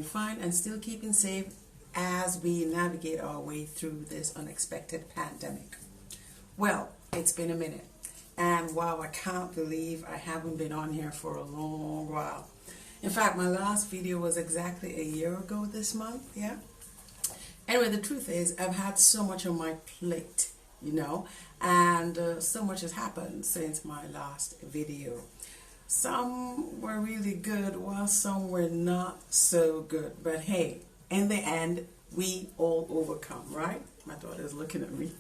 doing fine and still keeping safe as we navigate our way through this unexpected pandemic. Well, it's been a minute, and wow, I can't believe I haven't been on here for a long while. In fact, my last video was exactly a year ago this month, yeah? Anyway, the truth is, I've had so much on my plate, and so much has happened since my last video. Some were really good, while some were not so good. But hey, in the end, we all overcome, right? My daughter's looking at me.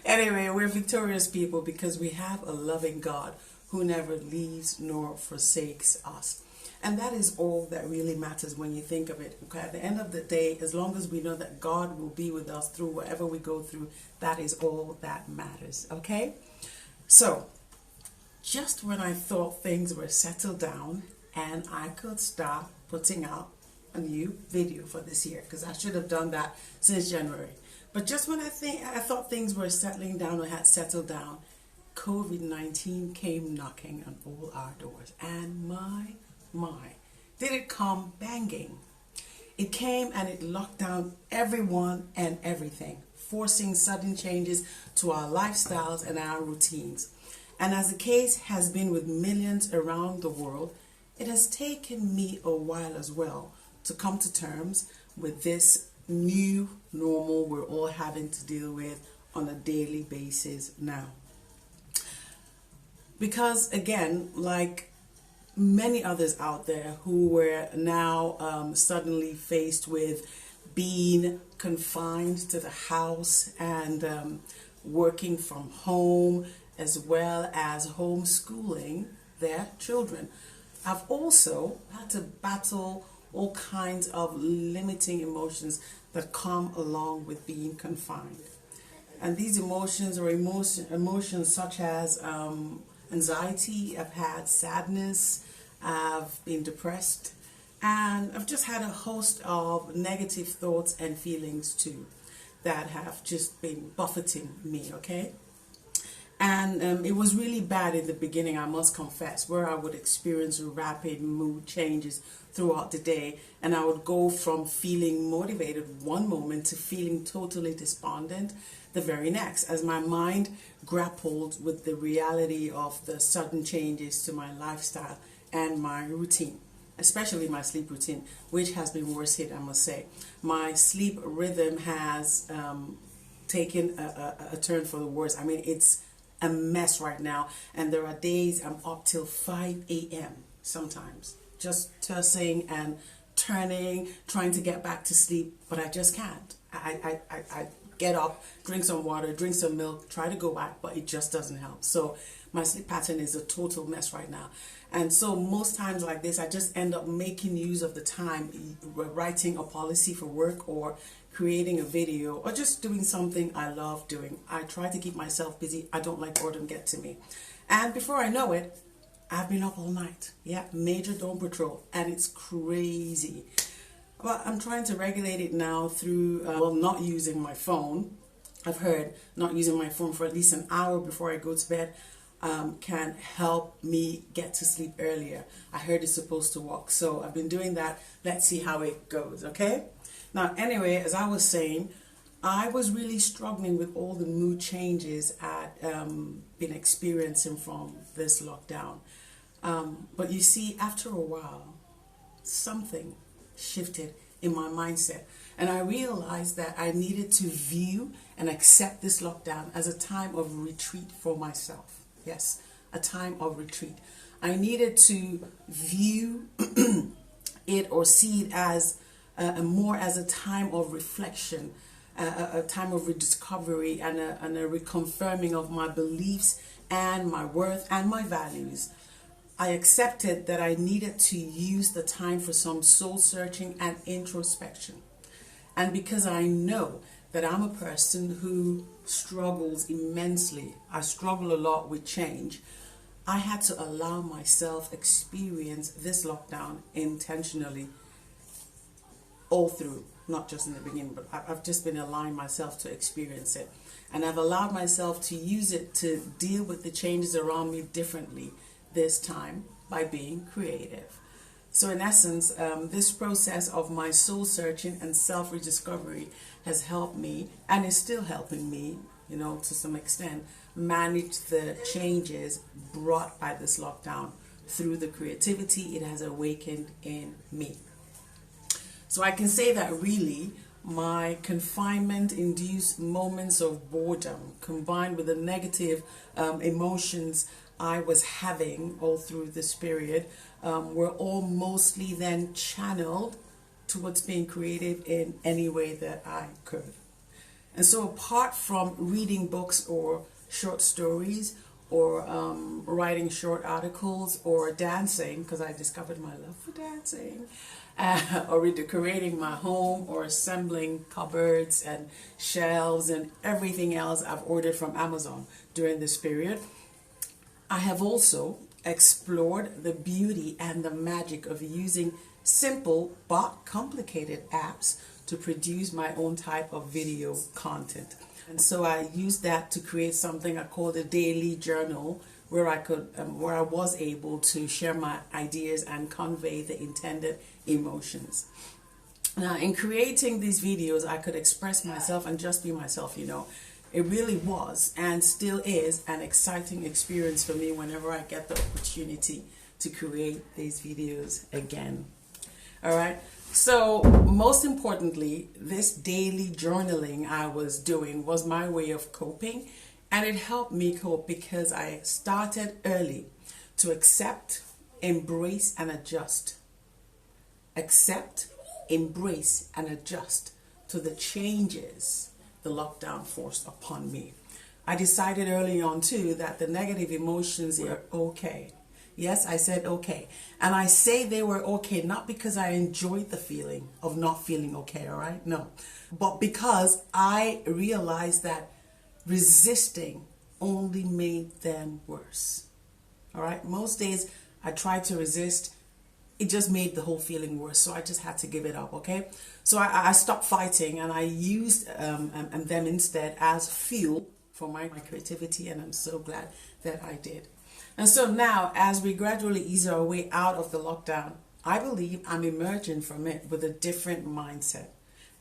Anyway, we're victorious people because we have a loving God who never leaves nor forsakes us. And that is all that really matters when you think of it. Okay? At the end of the day, as long as we know that God will be with us through whatever we go through, that is all that matters. Okay? So, just when I thought things were settled down and I could start putting out a new video for this year, because I should have done that since January. But just when I thought things were settling down or had settled down, COVID-19 came knocking on all our doors. And my, did it come banging. It came and it locked down everyone and everything, forcing sudden changes to our lifestyles and our routines. And as the case has been with millions around the world, it has taken me a while as well to come to terms with this new normal we're all having to deal with on a daily basis now. Because again, like many others out there who were now suddenly faced with being confined to the house and working from home, as well as homeschooling their children, I've also had to battle all kinds of limiting emotions that come along with being confined. And these emotions are emotions such as anxiety, I've had sadness, I've been depressed, and I've just had a host of negative thoughts and feelings too that have just been buffeting me, okay? And it was really bad in the beginning, I must confess, where I would experience rapid mood changes throughout the day. And I would go from feeling motivated one moment to feeling totally despondent the very next, as my mind grappled with the reality of the sudden changes to my lifestyle and my routine, especially my sleep routine, which has been worse hit, I must say. My sleep rhythm has taken a turn for the worse. I mean, it's a mess right now, and there are days I'm up till 5 a.m. sometimes, just tossing and turning, trying to get back to sleep, but I just can't. I get up, drink some water, drink some milk, try to go back, but it just doesn't help. So my sleep pattern is a total mess right now. And so most times like this, I just end up making use of the time, writing a policy for work or creating a video or just doing something I love doing. I try to keep myself busy. I don't let boredom get to me. And before I know it, I've been up all night. Yeah, major dawn patrol, and it's crazy. But I'm trying to regulate it now through, not using my phone. I've heard not using my phone for at least an hour before I go to bed can help me get to sleep earlier. I heard it's supposed to work, so I've been doing that. Let's see how it goes, okay? Now, anyway, as I was saying, I was really struggling with all the mood changes I'd been experiencing from this lockdown. But you see, after a while, something shifted in my mindset, and I realized that I needed to view and accept this lockdown as a time of retreat for myself. Yes, a time of retreat. I needed to view it or see it as more as a time of reflection, a time of rediscovery and a reconfirming of my beliefs and my worth and my values. I accepted that I needed to use the time for some soul searching and introspection. And because I know that I'm a person who struggles immensely, I struggle a lot with change, I had to allow myself experience this lockdown intentionally all through, not just in the beginning, but I've just been allowing myself to experience it. And I've allowed myself to use it to deal with the changes around me differently this time by being creative. So in essence, this process of my soul searching and self-rediscovery has helped me, and is still helping me, to some extent, manage the changes brought by this lockdown through the creativity it has awakened in me. So I can say that really my confinement induced moments of boredom combined with the negative emotions I was having all through this period were all mostly then channeled towards being creative in any way that I could. And so apart from reading books or short stories or writing short articles or dancing, because I discovered my love for dancing, or redecorating my home or assembling cupboards and shelves and everything else I've ordered from Amazon during this period, I have also explored the beauty and the magic of using simple but complicated apps to produce my own type of video content. And so I used that to create something I called a daily journal, where I was able to share my ideas and convey the intended emotions. Now, in creating these videos, I could express myself and just be myself, It really was and still is an exciting experience for me whenever I get the opportunity to create these videos again. All right. So most importantly, this daily journaling I was doing was my way of coping, and it helped me cope because I started early to accept, embrace, and adjust. Accept, embrace, and adjust to the changes the lockdown forced upon me. I decided early on too that the negative emotions were okay. Yes, I said okay. And I say they were okay not because I enjoyed the feeling of not feeling okay, all right? No. But because I realized that resisting only made them worse. All right? Most days I tried to resist. It just made the whole feeling worse. So I just had to give it up, okay? So I stopped fighting, and I used them instead as fuel for my creativity, and I'm so glad that I did. And so now, as we gradually ease our way out of the lockdown, I believe I'm emerging from it with a different mindset,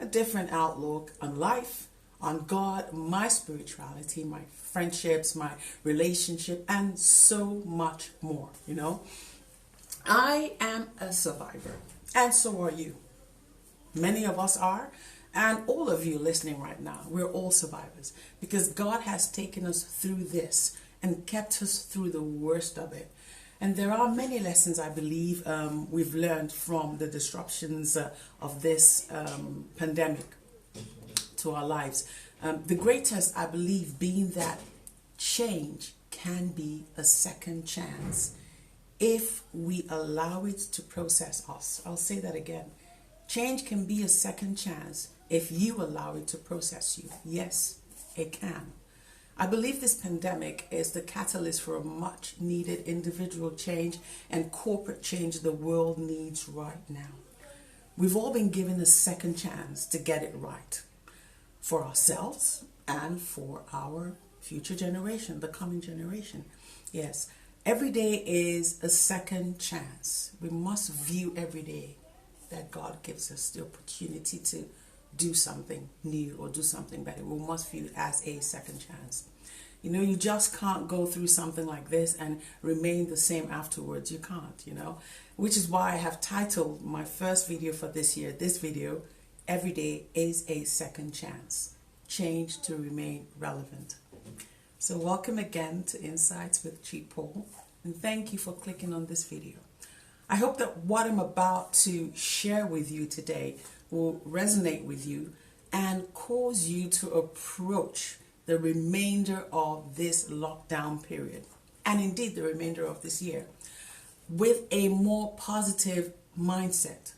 a different outlook on life, on God, my spirituality, my friendships, my relationship, and so much more, I am a survivor, and so are you. Many of us are, and all of you listening right now, we're all survivors because God has taken us through this and kept us through the worst of it. And there are many lessons I believe we've learned from the disruptions of this pandemic to our lives. The greatest, I believe, being that change can be a second chance if we allow it to process us. I'll say that again. Change can be a second chance if you allow it to process you. Yes, it can. I believe this pandemic is the catalyst for a much needed individual change and corporate change the world needs right now. We've all been given a second chance to get it right for ourselves and for our future generation, the coming generation. Yes, every day is a second chance. We must view every day that God gives us the opportunity to do something new or do something better. We must view it as a second chance. You just can't go through something like this and remain the same afterwards. You can't, which is why I have titled my first video for this year, this video, Every Day is a Second Chance. Change to remain relevant. So welcome again to Insights with Chipaul, and thank you for clicking on this video. I hope that what I'm about to share with you today will resonate with you and cause you to approach the remainder of this lockdown period, and indeed the remainder of this year, with a more positive mindset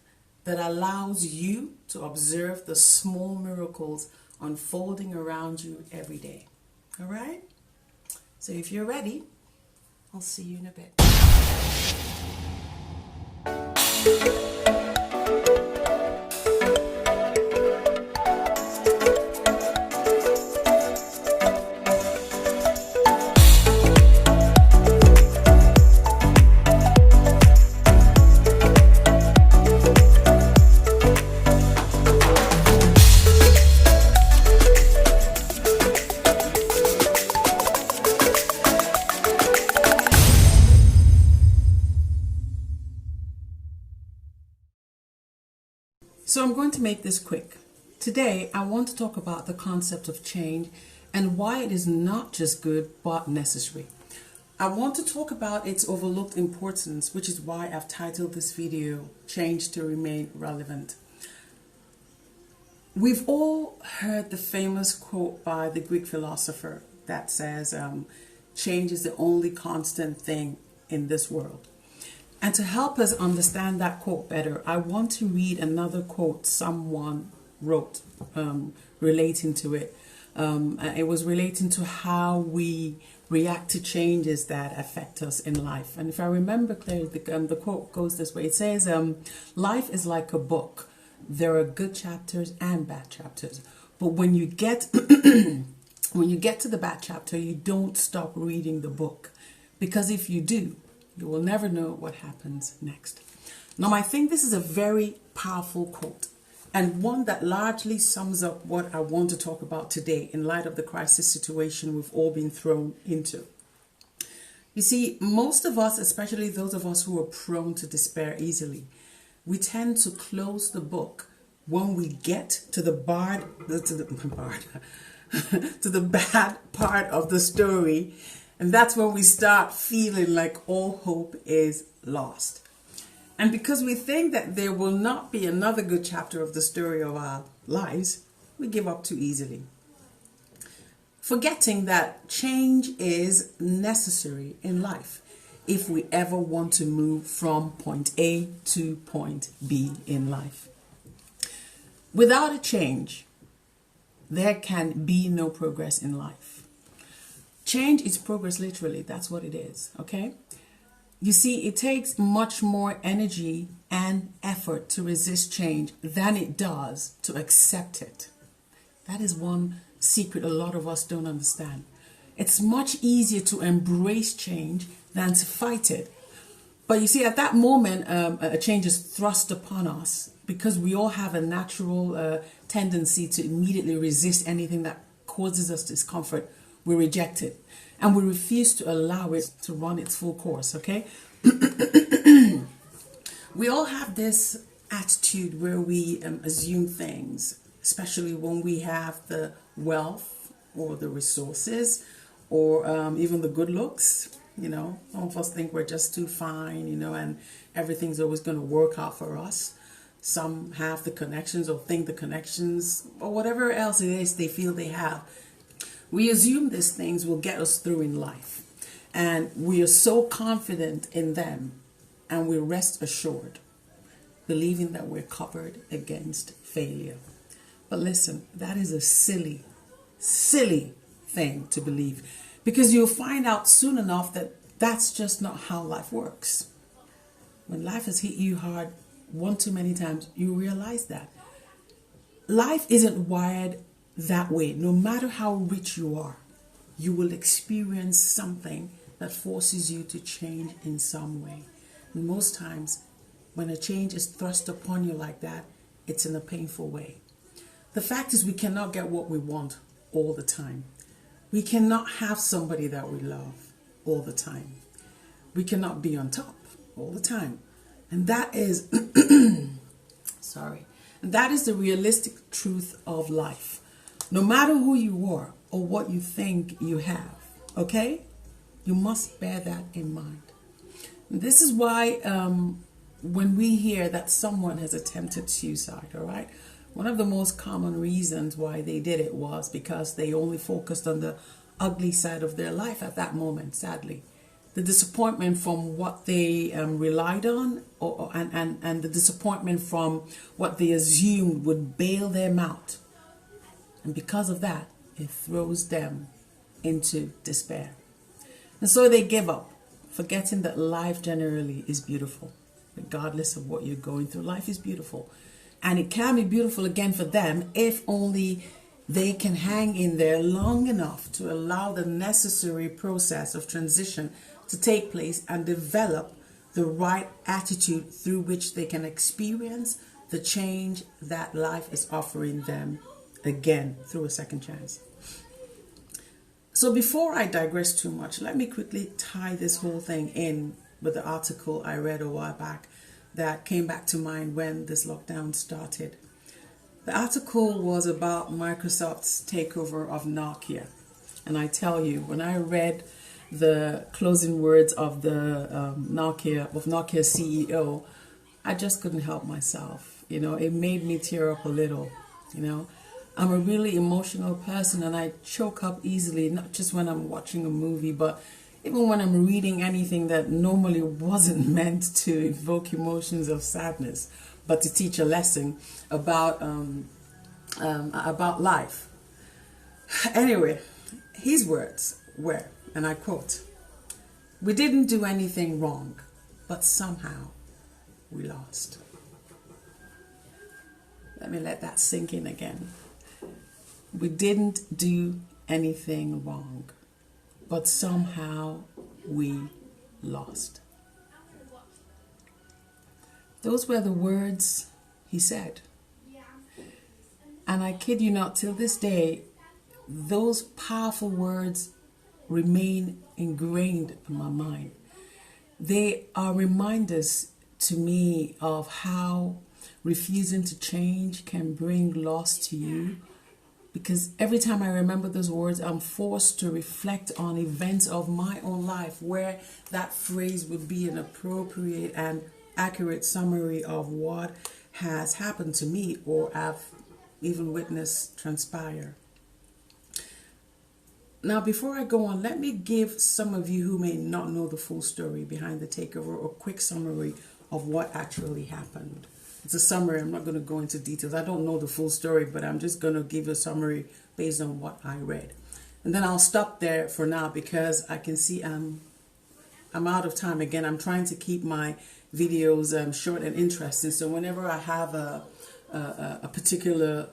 that allows you to observe the small miracles unfolding around you every day. All right? So if you're ready, I'll see you in a bit. So I'm going to make this quick. Today, I want to talk about the concept of change and why it is not just good, but necessary. I want to talk about its overlooked importance, which is why I've titled this video, Change to Remain Relevant. We've all heard the famous quote by the Greek philosopher that says, change is the only constant thing in this world. And to help us understand that quote better, I want to read another quote someone wrote relating to it. It was relating to how we react to changes that affect us in life. And if I remember clearly, the quote goes this way. It says, life is like a book. There are good chapters and bad chapters. But when you get when you get to the bad chapter, you don't stop reading the book. Because if you do, you will never know what happens next. Now, I think this is a very powerful quote and one that largely sums up what I want to talk about today in light of the crisis situation we've all been thrown into. You see, most of us, especially those of us who are prone to despair easily, we tend to close the book when we get to the to the bad part of the story. And that's when we start feeling like all hope is lost. And because we think that there will not be another good chapter of the story of our lives, we give up too easily. Forgetting that change is necessary in life if we ever want to move from point A to point B in life. Without a change, there can be no progress in life. Change is progress, literally. That's what it is, okay? You see, it takes much more energy and effort to resist change than it does to accept it. That is one secret a lot of us don't understand. It's much easier to embrace change than to fight it. But you see, at that moment, a change is thrust upon us because we all have a natural tendency to immediately resist anything that causes us discomfort. We reject it and we refuse to allow it to run its full course, okay? We all have this attitude where we assume things, especially when we have the wealth or the resources or even the good looks. You know, some of us think we're just too fine, you know, and everything's always going to work out for us. Some have the connections or think the connections or whatever else it is they feel they have. We assume these things will get us through in life, and we are so confident in them, and we rest assured, believing that we're covered against failure. But listen, that is a silly, silly thing to believe, because you'll find out soon enough that that's just not how life works. When life has hit you hard one too many times, you realize that life isn't wired that way. No matter how rich you are, you will experience something that forces you to change in some way. And most times, when a change is thrust upon you like that, it's in a painful way. The fact is, we cannot get what we want all the time. We cannot have somebody that we love all the time. We cannot be on top all the time. And that is, that is the realistic truth of life. No matter who you are or what you think you have, okay? You must bear that in mind. This is why when we hear that someone has attempted suicide, all right? One of the most common reasons why they did it was because they only focused on the ugly side of their life at that moment, sadly. The disappointment from what they relied on and the disappointment from what they assumed would bail them out. And because of that, it throws them into despair. And so they give up, forgetting that life generally is beautiful. Regardless of what you're going through, life is beautiful. And it can be beautiful again for them if only they can hang in there long enough to allow the necessary process of transition to take place and develop the right attitude through which they can experience the change that life is offering them again through a second chance. So before I digress too much, let me quickly tie this whole thing in with the article I read a while back that came back to mind when this lockdown started. The article was about Microsoft's takeover of Nokia. And I tell you, when I read the closing words of the Nokia CEO, I just couldn't help myself. You know, it made me tear up a little. You know, I'm a really emotional person, and I choke up easily, not just when I'm watching a movie, but even when I'm reading anything that normally wasn't meant to evoke emotions of sadness, but to teach a lesson about life. Anyway, his words were, and I quote, "We didn't do anything wrong, but somehow we lost." Let me let that sink in again. We didn't do anything wrong, but somehow we lost. Those were the words he said. And I kid you not, till this day, those powerful words remain ingrained in my mind. They are reminders to me of how refusing to change can bring loss to you. Because every time I remember those words, I'm forced to reflect on events of my own life where that phrase would be an appropriate and accurate summary of what has happened to me or I've even witnessed transpire. Now, before I go on, let me give some of you who may not know the full story behind the takeover a quick summary of what actually happened. It's a summary. I'm not going to go into details. I don't know the full story, but I'm just going to give a summary based on what I read. And then I'll stop there for now because I can see I'm out of time again. I'm trying to keep my videos short and interesting. So whenever I have a particular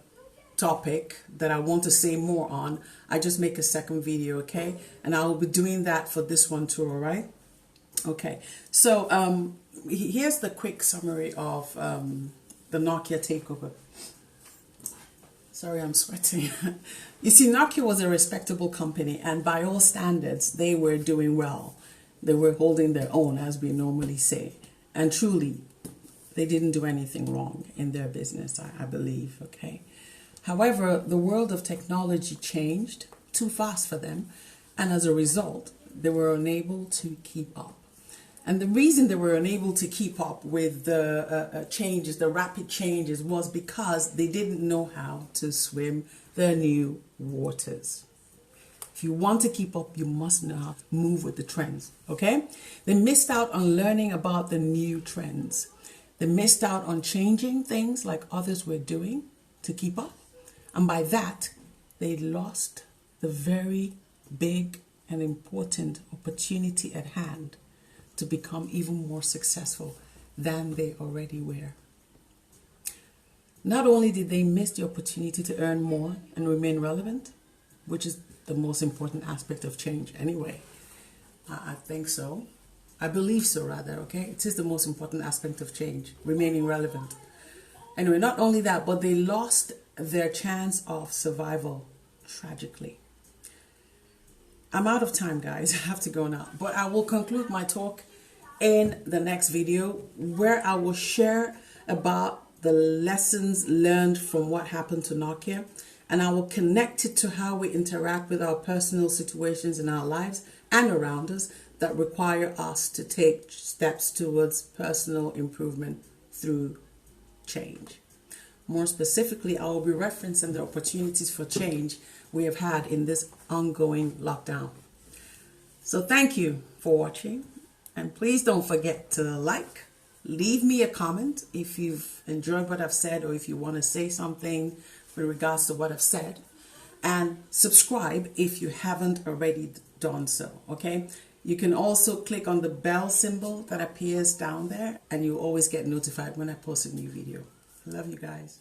topic that I want to say more on, I just make a second video, okay? And I will be doing that for this one too, all right? Okay, so here's the quick summary of the Nokia takeover. Sorry, I'm sweating. You see, Nokia was a respectable company, and by all standards, they were doing well. They were holding their own, as we normally say. And truly, they didn't do anything wrong in their business, I believe, okay? However, the world of technology changed too fast for them, and as a result, they were unable to keep up. And the reason they were unable to keep up with the changes, the rapid changes, was because they didn't know how to swim the new waters. If you want to keep up, you must know how to move with the trends, okay? They missed out on learning about the new trends. They missed out on changing things like others were doing to keep up. And by that, they lost the very big and important opportunity at hand to become even more successful than they already were. Not only did they miss the opportunity to earn more and remain relevant, which is the most important aspect of change anyway. I think so. I believe so, rather, okay? It is the most important aspect of change, remaining relevant. Anyway, not only that, but they lost their chance of survival tragically. I'm out of time, guys. I have to go now. But I will conclude my talk in the next video where I will share about the lessons learned from what happened to Nokia. And I will connect it to how we interact with our personal situations in our lives and around us that require us to take steps towards personal improvement through change. More specifically, I will be referencing the opportunities for change we have had in this ongoing lockdown. So thank you for watching, and please don't forget to like, leave me a comment if you've enjoyed what I've said or if you want to say something with regards to what I've said, and subscribe if you haven't already done so, okay? You can also click on the bell symbol that appears down there and you'll always get notified when I post a new video. I love you guys.